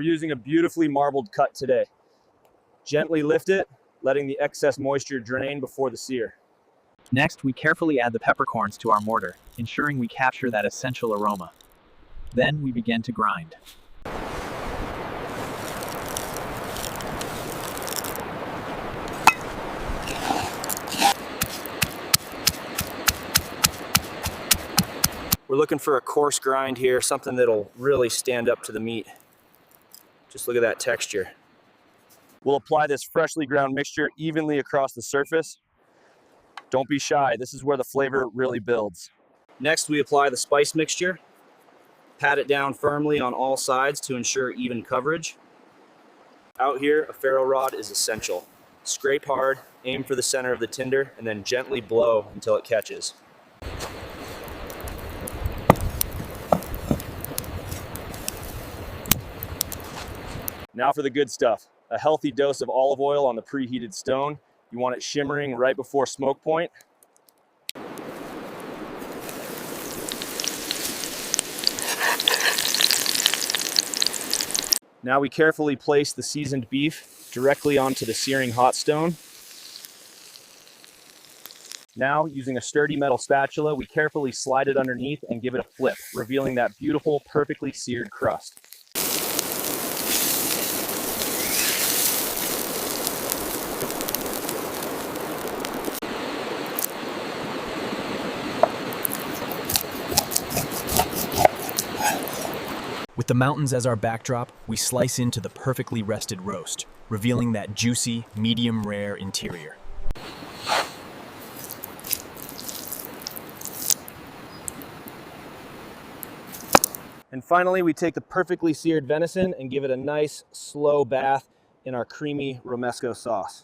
using a beautifully marbled cut today. Gently lift it, letting the excess moisture drain before the sear. Next, we carefully add the peppercorns to our mortar, ensuring we capture that essential aroma. Then we begin to grind. We're looking for a coarse grind here, something that'll really stand up to the meat. Just look at that texture. We'll apply this freshly ground mixture evenly across the surface. Don't be shy, this is where the flavor really builds. Next, we apply the spice mixture. Pat it down firmly on all sides to ensure even coverage. Out here, a ferro rod is essential. Scrape hard, aim for the center of the tinder, and then gently blow until it catches. Now for the good stuff. A healthy dose of olive oil on the preheated stone. You want it shimmering right before smoke point. Now we carefully place the seasoned beef directly onto the searing hot stone. Now, using a sturdy metal spatula, we carefully slide it underneath and give it a flip, revealing that beautiful, perfectly seared crust. With the mountains as our backdrop, we slice into the perfectly rested roast, revealing that juicy, medium-rare interior. And finally, we take the perfectly seared venison and give it a nice, slow bath in our creamy romesco sauce.